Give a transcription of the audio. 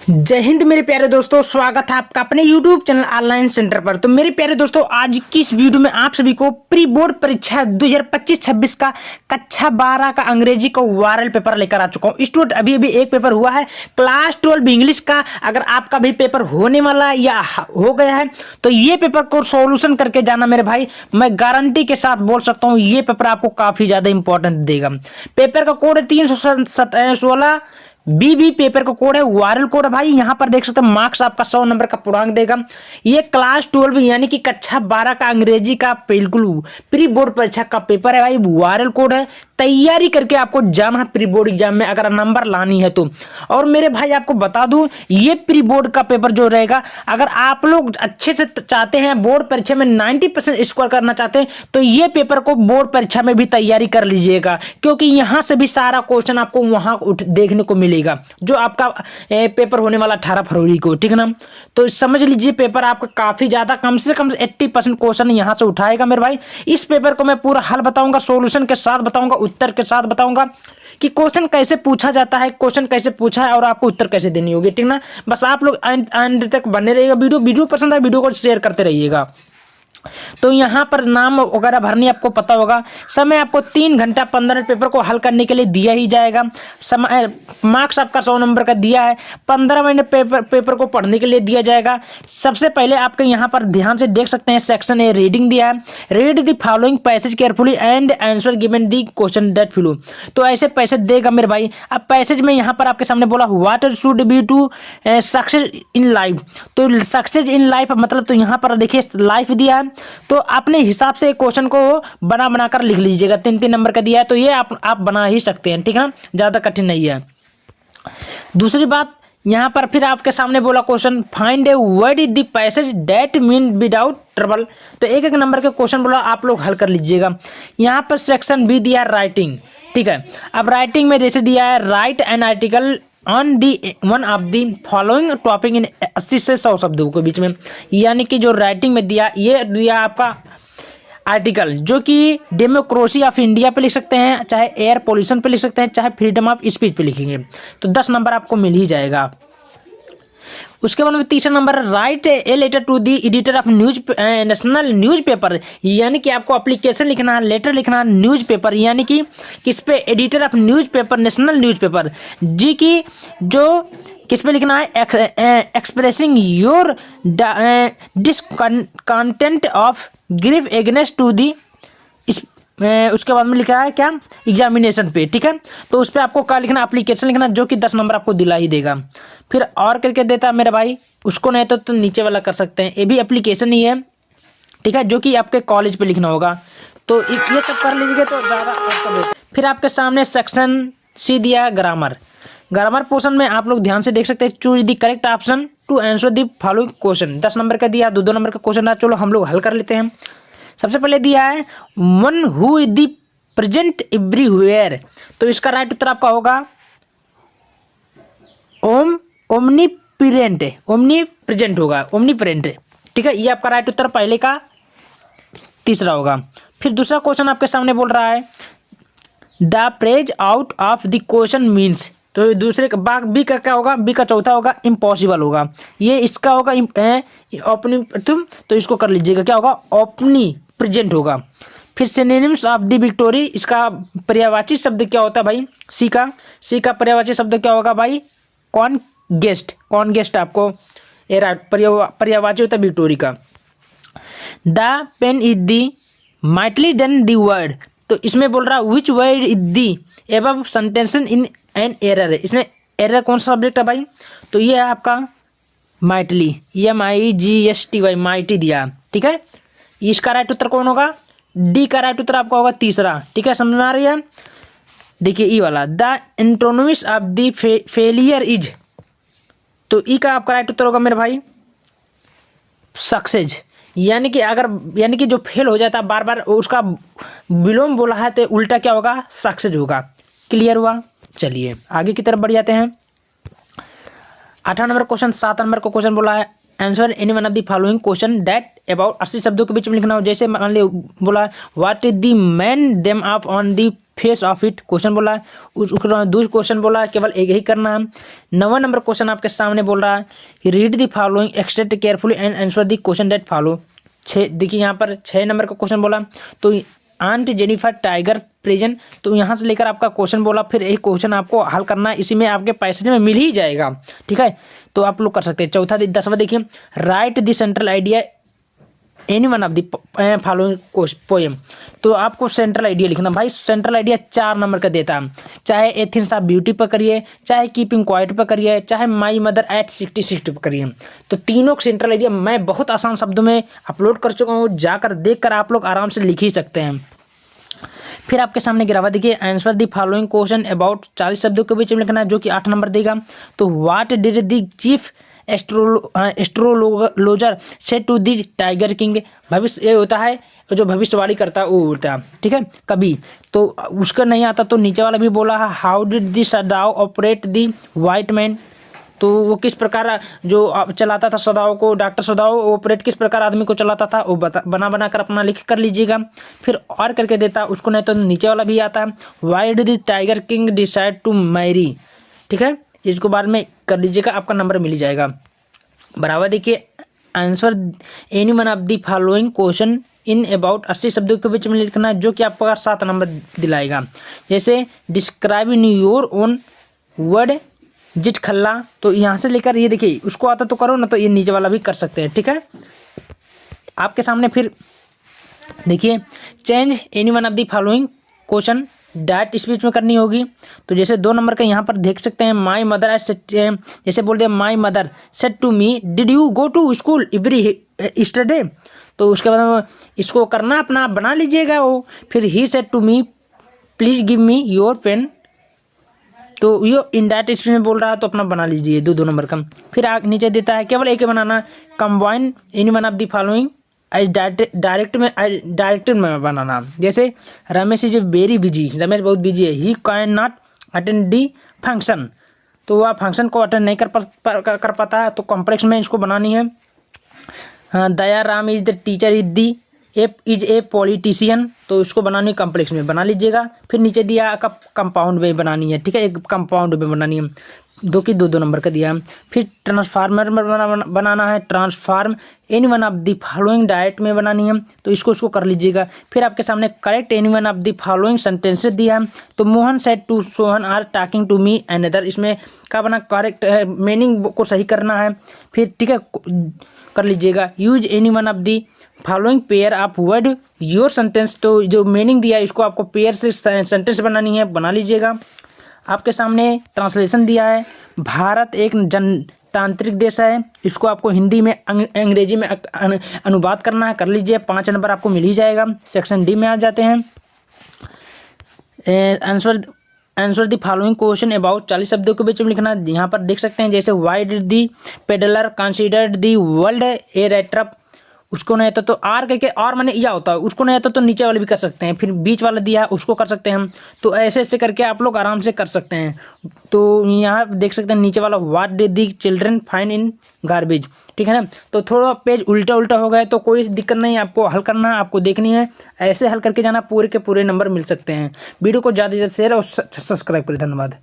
जय हिंद मेरे प्यारे दोस्तों, स्वागत है आपका अपने YouTube चैनल ऑनलाइन सेंटर पर। तो मेरे प्यारे दोस्तों, आज की इस वीडियो में आप सभी को प्री बोर्ड परीक्षा 2025-26 का कक्षा 12 का अंग्रेजी का वायरल पेपर लेकर आ चुका हूँ। स्टूडेंट अभी एक पेपर हुआ है क्लास 12 इंग्लिश का। अगर आपका भी पेपर होने वाला है या हो गया है तो ये पेपर को सोल्यूशन करके जाना मेरे भाई। मैं गारंटी के साथ बोल सकता हूँ ये पेपर आपको काफी ज्यादा इंपॉर्टेंट देगा। पेपर का कोड है 316 बी पेपर का कोड है, वायरल कोड है भाई। यहां पर देख सकते हैं मार्क्स आपका 100 नंबर का पूर्णांक देगा। ये क्लास 12 यानी कि कक्षा 12 का अंग्रेजी का बिल्कुल प्री बोर्ड परीक्षा का पेपर है भाई। वायरल कोड है, तैयारी करके आपको जाना है प्री बोर्ड एग्जाम में अगर नंबर लानी है तो। और मेरे भाई आपको बता दूं, ये प्री बोर्ड का पेपर जो रहेगा, अगर आप लोग अच्छे से चाहते हैं बोर्ड परीक्षा में 90% स्कोर करना चाहते हैं तो ये पेपर को बोर्ड परीक्षा में भी तैयारी कर लीजिएगा, क्योंकि यहां से भी सारा क्वेश्चन आपको वहां देखने को मिलेगा जो आपका पेपर होने वाला 18 फरवरी को, ठीक है ना। तो समझ लीजिए पेपर आपका काफी ज्यादा, कम से कम 80% क्वेश्चन यहां से उठाएगा मेरे भाई। इस पेपर को मैं पूरा हल बताऊंगा, सॉल्यूशन के साथ बताऊंगा, उत्तर के साथ बताऊंगा कि क्वेश्चन कैसे पूछा जाता है, क्वेश्चन कैसे पूछा है और आपको उत्तर कैसे देनी होगी, ठीक ना। बस आप लोग एंड तक बने रहिएगा। वीडियो पसंद आए वीडियो को शेयर करते रहिएगा। तो यहाँ पर नाम वगैरह भरनी आपको पता होगा। समय आपको 3 घंटा 15 मिनट पेपर को हल करने के लिए दिया ही जाएगा। समय मार्क्स आपका 100 नंबर का दिया है। 15 मिनट पेपर को पढ़ने के लिए दिया जाएगा। सबसे पहले आपके यहाँ पर ध्यान से देख सकते हैं सेक्शन ए रीडिंग दिया है। Read the following passage carefully and answer given the question that follow. तो ऐसे पैसेज देगा मेरे भाई। अब पैसेज में यहाँ पर आपके सामने बोला what should be to success in life. तो सक्सेस इन लाइफ मतलब, तो यहाँ पर देखिए लाइफ दिया है, तो अपने हिसाब से क्वेश्चन को बनाकर लिख लीजिएगा। 3-3 नंबर का दिया है तो ये आप बना ही सकते हैं, ठीक है, ज्यादा कठिन नहीं है। दूसरी बात, यहां पर फिर आपके सामने बोला question find a word is the passage that mean without trouble. तो एक नंबर के क्वेश्चन बोला, आप लोग हल कर लीजिएगा। यहां पर सेक्शन बी दिया राइटिंग, ठीक है। अब राइटिंग में जैसे दिया है right an article on the one of the following topic in 80 से 100 शब्दों के बीच में। यानी कि जो राइटिंग में दिया, ये दिया आपका आर्टिकल जो कि डेमोक्रेसी ऑफ इंडिया पे लिख सकते हैं, चाहे एयर पोल्यूशन पे लिख सकते हैं, चाहे फ्रीडम ऑफ स्पीच पे लिखेंगे तो 10 नंबर आपको मिल ही जाएगा। उसके बाद में तीसरा number write a letter to the editor of national newspaper. यानी कि आपको एप्लीकेशन लिखना है, लेटर लिखना है न्यूज़पेपर, यानी कि किस पे, editor of newspaper, national newspaper जी की, जो किस पे लिखना है, expressing your discontent of grief against to the. उसके बाद में लिखा है क्या, एग्जामिनेशन पे, ठीक है। तो उस पर आपको क्या लिखना, एप्लीकेशन लिखना, जो कि 10 नंबर आपको दिला ही देगा। फिर और करके देता है मेरे भाई, उसको नहीं तो नीचे वाला कर सकते हैं, ये भी एप्लीकेशन ही है, ठीक है, जो कि आपके कॉलेज पे लिखना होगा। तो ये सब कर लीजिएगा तो ज़्यादा। फिर आपके सामने सेक्शन सी दिया ग्रामर। ग्रामर पोर्शन में आप लोग ध्यान से देख सकते हैं, choose the correct option to answer the following question. 10 number का दिया, 2-2 नंबर का क्वेश्चन है, चलो हम लोग हल कर लेते हैं। सबसे पहले दिया है one who is the present everywhere. तो इसका राइट उत्तर आपका होगा ओमनी प्रेजेंट होगा, ओमनी प्रेजेंट, ठीक है। ये आपका राइट उत्तर पहले का तीसरा होगा। फिर दूसरा क्वेश्चन आपके सामने बोल रहा है the praise out of the question means. तो दूसरे का बी का क्या होगा, बी का चौथा होगा इम्पॉसिबल होगा। ये इसका होगा ओपनी, तो इसको कर लीजिएगा, क्या होगा, ओपनी प्रेजेंट होगा। फिर सिनोनिम्स ऑफ द विक्टोरी, इसका पर्यायवाची शब्द क्या होता है भाई, सी का पर्यायवाची शब्द क्या होगा भाई, कौन गेस्ट आपको पर्यायवाची होता है विक्टोरी का। The pen is the mightier than the word. तो इसमें बोल रहा है which word is the above sentence in an error है। इसमें एरर कौन सा सब्जेक्ट है भाई, तो ये है आपका माइटली, MIGSTY, माइटी दिया, ठीक है। इसका राइट उत्तर कौन होगा, डी का राइट उत्तर आपका होगा तीसरा, ठीक है, समझ में आ रही है। देखिए ई वाला the antonyms of the failure is. तो ई का आपका राइट उत्तर होगा मेरे भाई सक्सेस। यानी कि जो फेल हो जाता है बार बार, उसका विलोम बोला है तो उल्टा क्या होगा, सक्सेस होगा। क्लियर हुआ। चलिए आगे की तरफ बढ़ जाते हैं। 8 नंबर क्वेश्चन, 7 नंबर का क्वेश्चन बोला है answer any one of the following question that about 80 शब्दों के बीच में लिखना हो। जैसे मान ली बोला what is the main them of on the face of it question बोला है। उसके दूसरा क्वेश्चन बोला है केवल एक ही करना है। 9वां नंबर क्वेश्चन आपके सामने बोल रहा है read the following extent carefully and answer the question that follow. देखिए यहाँ पर 6 नंबर का क्वेश्चन बोला तो आंट जेनिफर टाइगर प्रेजेंट, तो यहाँ से लेकर आपका क्वेश्चन बोला, फिर एक क्वेश्चन आपको हल करना है, इसी में आपके पैसेज में मिल ही जाएगा, ठीक है, तो आप लोग कर सकते हैं। चौथा 10वां देखिए right the central idea any one of the following poem, तो आपको सेंट्रल आइडिया लिखना। भाई सेंट्रल आइडिया 4 नंबर का देता है, चाहे एथिन्स ऑफ ब्यूटी पर करिए, चाहे कीपिंग क्वाइट पर करिए, चाहे माई मदर एट 66 पर करिए, तो तीनों सेंट्रल आइडिया मैं बहुत आसान शब्दों में अपलोड कर चुका हूँ, जाकर देखकर आप लोग आराम से लिख ही सकते हैं। फिर आपके सामने गिरावा देखिए answer the following question about 40 शब्दों के बीच में लिखना है, जो कि 8 नंबर देगा। तो what did the chief astrologer said to the tiger king, भविष्य ये होता है जो भविष्यवाणी करता है वो होता है, ठीक है, कभी, तो उसका नहीं आता तो नीचे वाला भी बोला है how did the सदाव operate the white man, तो वो किस प्रकार जो चलाता था सदाओं को, डॉक्टर सदाओ ऑपरेट किस प्रकार आदमी को चलाता था, वो बना कर अपना लिख कर लीजिएगा। फिर और करके देता उसको, नहीं तो नीचे वाला भी आता है why did the tiger king decide to marry, ठीक है, इसको बाद में कर लीजिएगा, आपका नंबर मिल जाएगा। बराबर देखिए answer any one of the following question in about 80 शब्दों के बीच में लिखना है, जो कि आपका 7 नंबर दिलाएगा। जैसे describe in your own word जिट खल्ला, तो यहाँ से लेकर ये देखिए उसको आता तो करो ना, तो ये नीचे वाला भी कर सकते हैं, ठीक है। आपके सामने फिर देखिए change any one of the following question direct speech में करनी होगी, तो जैसे 2 नंबर का यहाँ पर देख सकते हैं माई मदर जैसे बोल दिया my mother said to me did you go to school every Saturday, तो उसके बाद इसको करना अपना बना लीजिएगा वो। फिर he said to me please give me your pen, तो ये इनडायरेक्ट स्पीच में बोल रहा है तो अपना बना लीजिए 2 नंबर का। फिर नीचे देता है केवल एक ही बनाना, combine any one of the following direct में बनाना। जैसे Ramesh is very busy, Ramesh बहुत बिजी है, he can not attend the function, तो वह फंक्शन को अटेंड नहीं कर पाता है, तो कॉम्प्लेक्स में इसको बनानी है। Daya Ram is the teacher is a politician, तो इसको बनानी कॉम्प्लेक्स में बना लीजिएगा। फिर नीचे दिया कंपाउंड में बनानी है, ठीक है, एक कंपाउंड में बनानी है, 2 नंबर का दिया है। फिर ट्रांसफार्मर में बनाना है, transform any one of the following direct में बनानी है, तो इसको कर लीजिएगा। फिर आपके सामने correct any one of the following sentences दिया है, तो Mohan said to Sohan are talking to me another, इसमें क्या बना करेक्ट मीनिंग को सही करना है। फिर ठीक है कर लीजिएगा use any one of the following pair of word your sentence, तो जो मीनिंग दिया है इसको आपको पेयर से सेंटेंस बनानी है, बना लीजिएगा। आपके सामने ट्रांसलेशन दिया है भारत एक जनतांत्रिक देश है, इसको आपको हिंदी में अंग्रेजी में अनुवाद करना है, कर लीजिए, 5 नंबर आपको मिल ही जाएगा। सेक्शन डी में आ जाते हैं answer the following question about 40 शब्दों के बीच में लिखना। यहाँ पर देख सकते हैं जैसे why did the peddler considered the world a रेट्रप, उसको नहीं आता तो आर करके और मैंने यह होता है, उसको नहीं आता तो नीचे वाले भी कर सकते हैं। फिर बीच वाला दिया है उसको कर सकते हैं हम, तो ऐसे ऐसे करके आप लोग आराम से कर सकते हैं। तो यहाँ देख सकते हैं नीचे वाला what did the children find in garbage, ठीक है ना, तो थोड़ा पेज उल्टा उल्टा हो गया तो कोई दिक्कत नहीं, आपको हल करना है, आपको देखनी है, ऐसे हल करके जाना, पूरे के पूरे नंबर मिल सकते हैं। वीडियो को ज़्यादा से ज़्यादा शेयर और सब्सक्राइब करें। धन्यवाद।